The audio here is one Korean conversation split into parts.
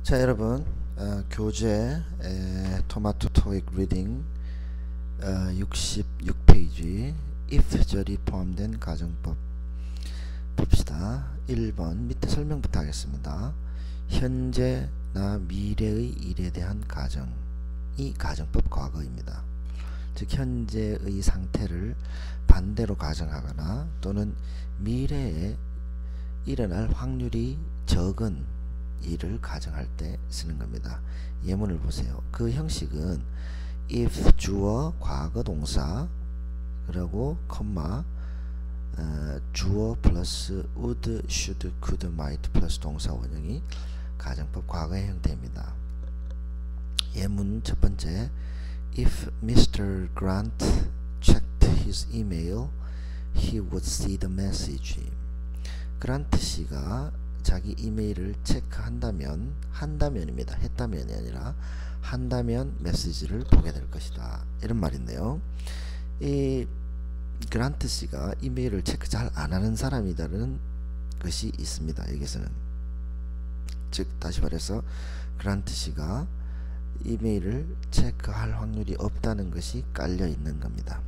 자, 여러분, 교재 토마토 토익 리딩 66페이지 if 절이 포함된 가정법 봅시다. 1번 밑에 설명부터 하겠습니다. 현재나 미래의 일에 대한 가정이 가정법 과거입니다. 즉 현재의 상태를 반대로 가정하거나 또는 미래에 일어날 확률이 적은 일을 가정할 때 쓰는 겁니다. 예문을 보세요. 그 형식은 if 주어 과거 동사 그리고 콤마 주어 플러스 would, should, could, might 플러스 동사 원형이 가정법 과거의 형태입니다. 예문 첫 번째 If Mr. Grant checked his email, he would see the message. 그란트 씨가 자기 이메일을 체크한다면, 한다면입니다. 했다면이 아니라 한다면 메시지를 보게 될 것이다. 이런 말인데요. 이 그란트 씨가 이메일을 체크 잘 안 하는 사람이라는 것이 있습니다. 여기서는 즉 다시 말해서 그란트 씨가 이메일을 체크할 확률이 없다는 것이 깔려 있는 겁니다.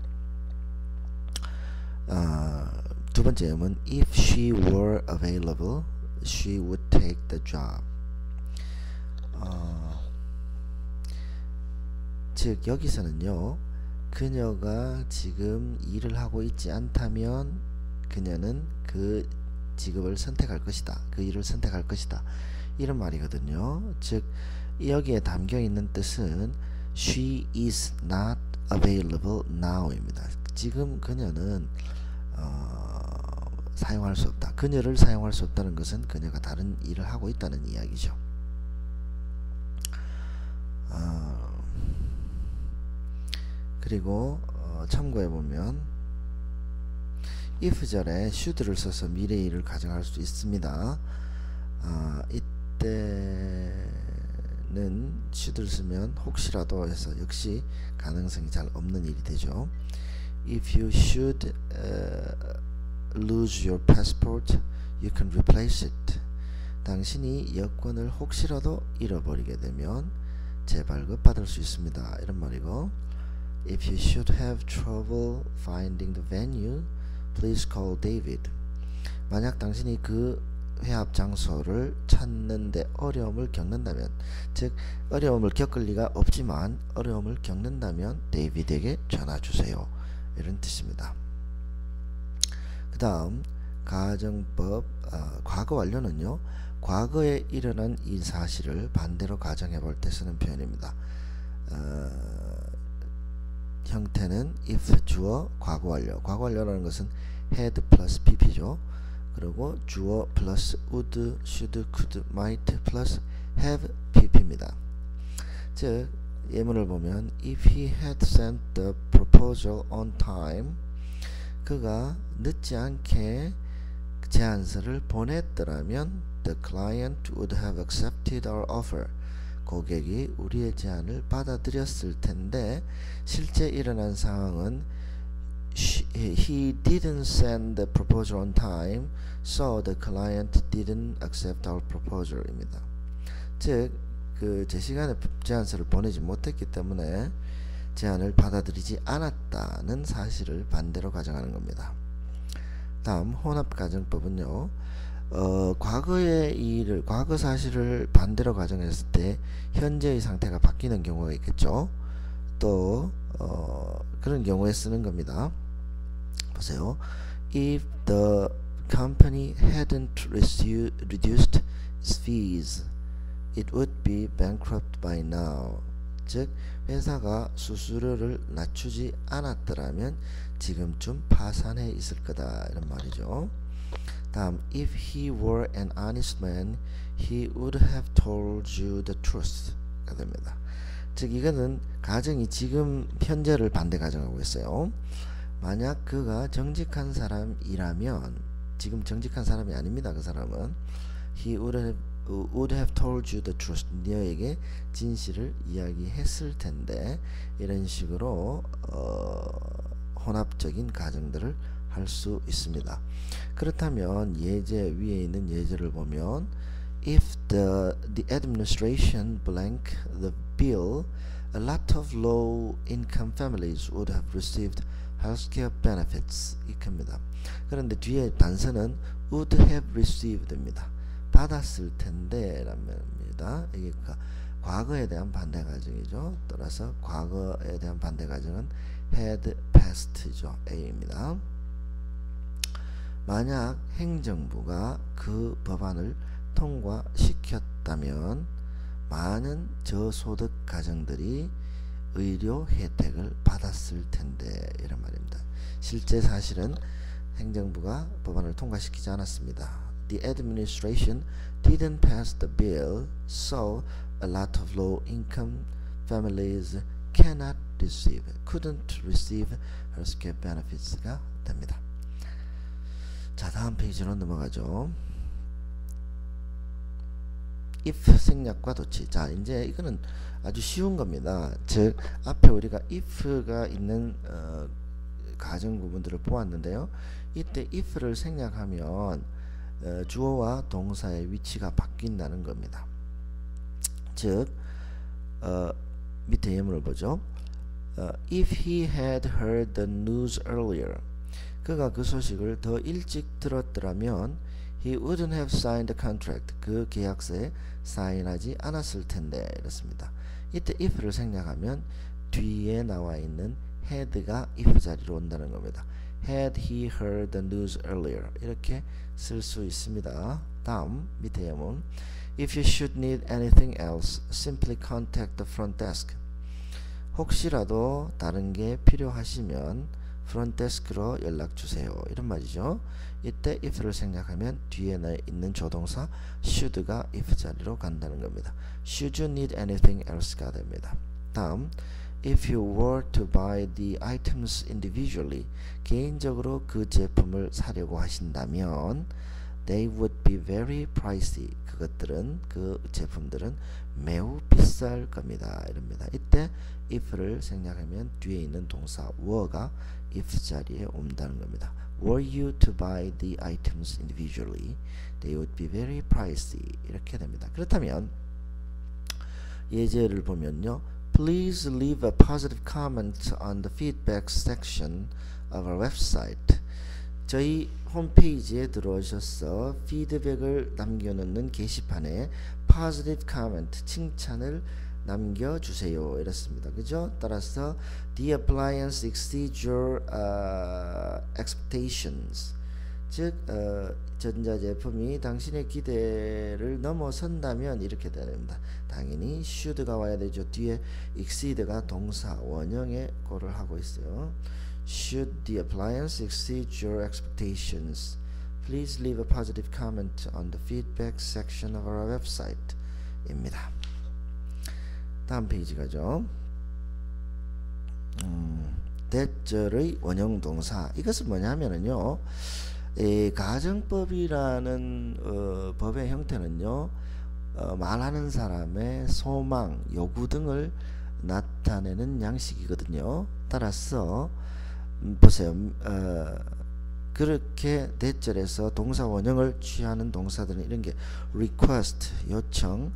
두 번째 예문 If she were available, she would take the job. 즉 여기서는요, 그녀가 지금 일을 하고 있지 않다면 그녀는 그 직업을 선택할 것이다. 그 일을 선택할 것이다. 이런 말이거든요. 즉 여기에 담겨 있는 뜻은 she is not available now입니다. 지금 그녀는 사용할 수 없다. 그녀를 사용할 수 없다는 것은 그녀가 다른 일을 하고 있다는 이야기죠. 그리고 참고해보면 if 절에 should를 써서 미래 일을 가정할 수 있습니다. 이때는 should를 쓰면 혹시라도 해서 역시 가능성이 잘 없는 일이 되죠. If you should lose your passport, you can replace it. 당신이 여권을 혹시라도 잃어버리게 되면 재발급 받을 수 있습니다. 이런 말이고 If you should have trouble finding the venue, please call David. 만약 당신이 그 회합 장소를 찾는데 어려움을 겪는다면, 즉 어려움을 겪을 리가 없지만 어려움을 겪는다면 데이비드에게 전화 주세요. 이런 뜻입니다. 그 다음 가정법 과거 완료는요, 과거에 일어난 이 사실을 반대로 가정해 볼 때 쓰는 표현입니다. 형태는 if 주어 과거 완료. 과거 완료라는 것은 had 플러스 pp죠. 그리고 주어 플러스 would, should, could, might 플러스 have pp입니다. 즉 예문을 보면 if he had sent the proposal on time, 그가 늦지 않게 제안서를 보냈더라면 the client would have accepted our offer. 고객이 우리의 제안을 받아들였을 텐데 실제 일어난 상황은 he didn't send the proposal on time, so the client didn't accept our proposal입니다. 즉 그 제 시간에 제안서를 보내지 못했기 때문에 제안을 받아들이지 않았다는 사실을 반대로 가정하는 겁니다. 다음 혼합가정법은요, 과거의 일을, 과거 사실을 반대로 가정했을 때 현재의 상태가 바뀌는 경우가 있겠죠. 또 그런 경우에 쓰는 겁니다. 보세요. If the company hadn't reduced its fees, it would be bankrupt by now. 즉 회사가 수수료를 낮추지 않았더라면 지금쯤 파산해 있을 거다. 이런 말이죠. 다음 If he were an honest man, he would have told you the truth가 됩니다. 즉 이거는 가정이 지금 현재를 반대 가정하고 있어요. 만약 그가 정직한 사람이라면, 지금 정직한 사람이 아닙니다. 그 사람은 he would have told you the truth. 너에게 진실을 이야기했을 텐데, 이런 식으로 혼합적인 가정들을 할 수 있습니다. 그렇다면 예제 위에 있는 예제를 보면 if the administration blank the bill, a lot of low-income families would have received healthcare benefits. 이겁니다. 그런데 뒤에 단서는 would have received입니다. 받았을 텐데 라면입니다. 이게 과거에 대한 반대 가정이죠. 따라서 과거에 대한 반대 가정은 had passed죠. A입니다. 만약 행정부가 그 법안을 통과시켰다면 많은 저소득 가정들이 의료 혜택을 받았을 텐데 이런 말입니다. 실제 사실은 행정부가 법안을 통과시키지 않았습니다. The administration didn't pass the bill, so a lot of low-income families couldn't receive healthcare benefits가 됩니다. 자, 다음 페이지로 넘어가죠. if 생략과 도치. 자, 이제 이거는 아주 쉬운 겁니다. 즉 앞에 우리가 if가 있는 가정 부분들을 보았는데요. 이때 if를 생략하면 주어와 동사의 위치가 바뀐다는 겁니다. 즉 밑에 예문을 보죠. If he had heard the news earlier, 그가 그 소식을 더 일찍 들었더라면 he wouldn't have signed the contract, 그 계약서에 사인하지 않았을 텐데 이렇습니다. 이때 if를 생략하면 뒤에 나와 있는 had가 if 자리로 온다는 겁니다. Had he heard the news earlier, 이렇게 쓸 수 있습니다. 다음 밑에 예문. If you should need anything else, simply contact the front desk. 혹시라도 다른 게 필요하시면 프론트데스크로 연락 주세요. 이런 말이죠. 이때 if를 생략하면 뒤에 있는 조동사 should가 if 자리로 간다는 겁니다. Should you need anything else가 됩니다. 다음 If you were to buy the items individually, 개인적으로 그 제품을 사려고 하신다면 they would be very pricey. 그 제품들은 매우 비쌀 겁니다. 이럽니다. 이때 if를 생략하면 뒤에 있는 동사 were가 if 자리에 온다는 겁니다. Were you to buy the items individually, they would be very pricey. 이렇게 됩니다. 그렇다면 예제를 보면요. Please leave a positive comment on the feedback section of our website. 저희 홈페이지에 들어오셔서 피드백을 남겨놓는 게시판에 positive comment, 칭찬을 남겨주세요. 이렇습니다. 그죠? 따라서 the appliance exceeds your expectations. 즉 전자제품이 당신의 기대를 넘어선다면 이렇게 됩니다. 당연히 should가 와야 되죠. 뒤에 exceed가 동사 원형에 고를 하고 있어요. Should the appliance exceed your expectations, please leave a positive comment on the feedback section of our website. 입니다. 다음 페이지 가죠. 대절의 원형 동사. 이것은 뭐냐면은요. 가정법이라는 법의 형태는요. 말하는 사람의 소망, 요구 등을 나타내는 양식이거든요. 따라서 보세요. 그렇게 대절에서 동사 원형을 취하는 동사들은 이런 게 request, 요청,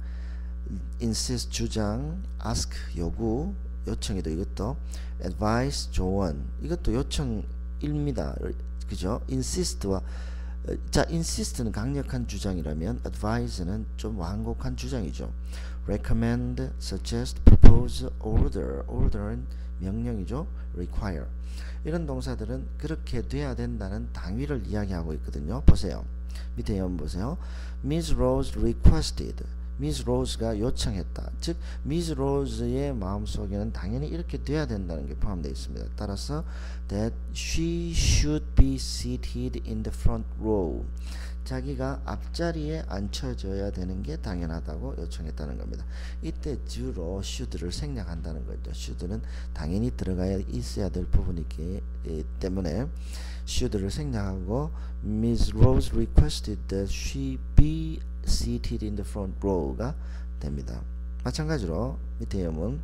insist, 주장, ask, 요구, 요청이도 이것도 advice, 조언, 이것도 요청입니다. 그죠? insist와 자, insist는 강력한 주장이라면 advise는 좀 완곡한 주장이죠. recommend, suggest, propose, order는 명령이죠. require. 이런 동사들은 그렇게 돼야 된다는 당위를 이야기하고 있거든요. 보세요. 밑에 예문 보세요. Miss Rose requested. Miss Rose가 요청했다. 즉 Miss Rose의 마음속에는 당연히 이렇게 돼야 된다는 게 포함되어 있습니다. 따라서 that she should be seated in the front row. 자기가 앞자리에 앉혀져야 되는 게 당연하다고 요청했다는 겁니다. 이때 주로 should를 생략한다는 거죠. should는 당연히 들어가야 있어야 될 부분이기 때문에 should를 생략하고 Miss Rose requested that she be seated in the front row가 됩니다. 마찬가지로 밑에 예문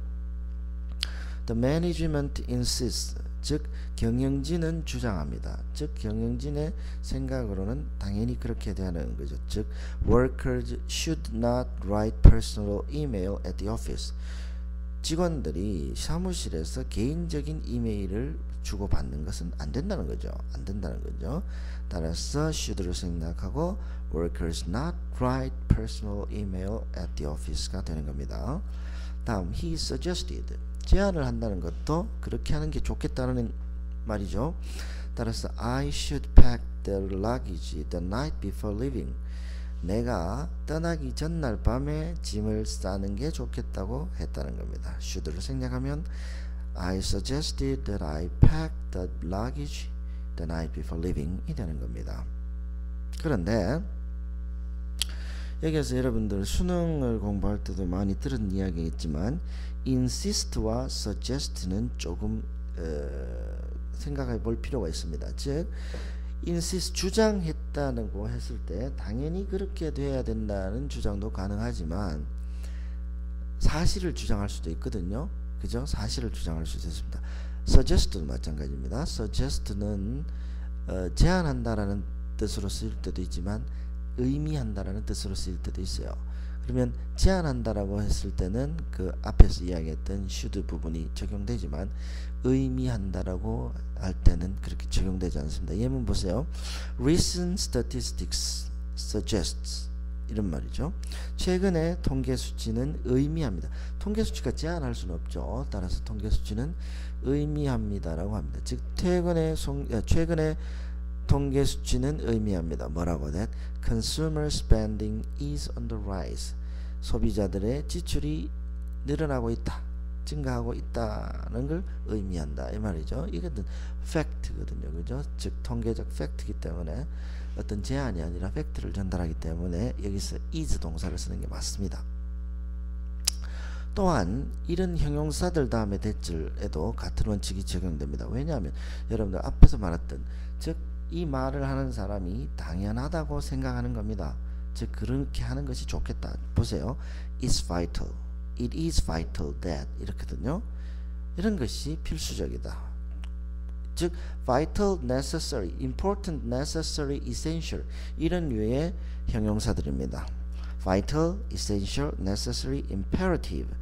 The management insists, 즉 경영진은 주장합니다. 즉 경영진의 생각으로는 당연히 그렇게 되는 거죠. 즉 workers should not write personal email at the office. 직원들이 사무실에서 개인적인 이메일을 주고받는 것은 안 된다는 거죠. 안 된다는 거죠. 따라서 should를 생략하고 workers not write personal email at the office가 되는 겁니다. 다음 he suggested. 제안을 한다는 것도 그렇게 하는 게 좋겠다는 말이죠. 따라서 I should pack the luggage the night before leaving. 내가 떠나기 전날 밤에 짐을 싸는 게 좋겠다고 했다는 겁니다. should를 생략하면 I suggested that I pack the luggage the night before leaving 이 되는 겁니다. 그런데 여기에서 여러분들 수능을 공부할 때도 많이 들은 이야기겠지만 insist와 suggest는 조금 생각해 볼 필요가 있습니다. 즉 insist 주장했다고 했을 때 당연히 그렇게 돼야 된다는 주장도 가능하지만 사실을 주장할 수도 있거든요. 그죠? 사실을 주장할 수도 있습니다. suggest도 마찬가지입니다. suggest는 제안한다라는 뜻으로 쓰일 때도 있지만 의미한다라는 뜻으로 쓰일 때도 있어요. 그러면 제안한다라고 했을 때는 그 앞에서 이야기했던 should 부분이 적용되지만 의미한다라고 할 때는 그렇게 적용되지 않습니다. 예문 보세요. Recent statistics suggests 이런 말이죠. 최근의 통계 수치는 의미합니다. 통계 수치가 제안할 수는 없죠. 따라서 통계 수치는 의미합니다라고 합니다. 즉 최근의 통계 수치는 의미합니다. 뭐라고? That consumer spending is on the rise. 소비자들의 지출이 늘어나고 있다. 증가하고 있다는 걸 의미한다. 이 말이죠. 이것은 팩트거든요. 그죠? 즉 통계적 팩트이기 때문에 어떤 제안이 아니라 팩트를 전달하기 때문에 여기서 is 동사를 쓰는 게 맞습니다. 또한 이런 형용사들 다음에 대절에도 같은 원칙이 적용됩니다. 왜냐하면 여러분들 앞에서 말했던 즉 이 말을 하는 사람이 당연하다고 생각하는 겁니다. 즉 그렇게 하는 것이 좋겠다. 보세요. It's vital. It is vital that 이렇거든요. 이런 것이 필수적이다. 즉 vital, necessary, important, necessary, essential 이런 류의 형용사들입니다. vital, essential, necessary, imperative.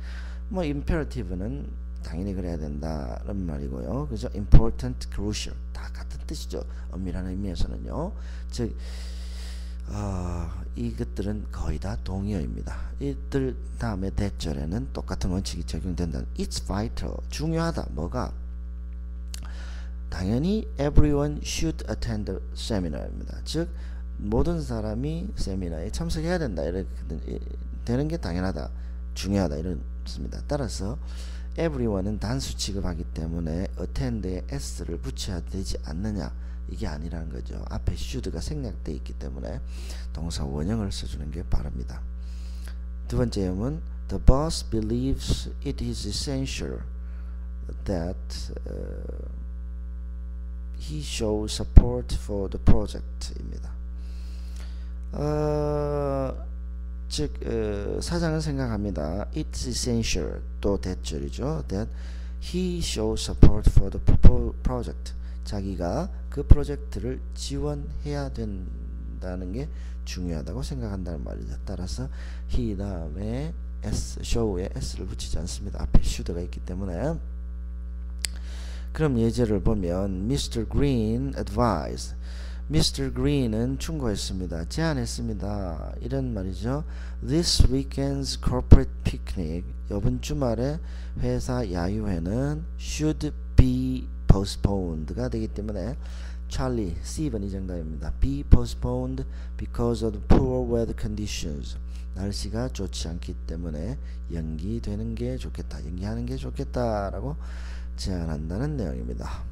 뭐 imperative는 당연히 그래야 된다는 말이고요. 그죠? important, crucial 다 같은 뜻이죠. 엄밀한 의미에서는요. 즉 이것들은 거의 다 동의어입니다. 이들 다음에 대절에는 똑같은 원칙이 적용된다. It's vital. 중요하다. 뭐가? 당연히 everyone should attend the seminar입니다. 즉 모든 사람이 세미나에 참석해야 된다. 이렇게 되는 게 당연하다. 중요하다. 이렇습니다. 따라서 everyone은 단수 취급하기 때문에 attend에 s를 붙여야 되지 않느냐. 이게 아니라는 거죠. 앞에 should가 생략되어 있기 때문에 동사 원형을 써주는 게 바랍니다. 두 번째 예문 The boss believes it is essential that he shows support for the project입니다. 즉 사장은 생각합니다. It's essential 또 대절이죠. That he shows support for the project. 자기가 그 프로젝트를 지원해야 된다는 게 중요하다고 생각한다는 말이죠. 따라서 he 다음에 s, show에 s를 붙이지 않습니다. 앞에 should가 있기 때문에. 그럼 예제를 보면 Mr. Green advised. Mr. Green은 충고했습니다. 제안했습니다. 이런 말이죠. This weekend's corporate picnic 이번 주말에 회사 야유회는 should be postponed가 되기 때문에 찰리, C번이 정답입니다. be postponed because of poor weather conditions. 날씨가 좋지 않기 때문에 연기되는 게 좋겠다. 연기하는 게 좋겠다라고 제안한다는 내용입니다.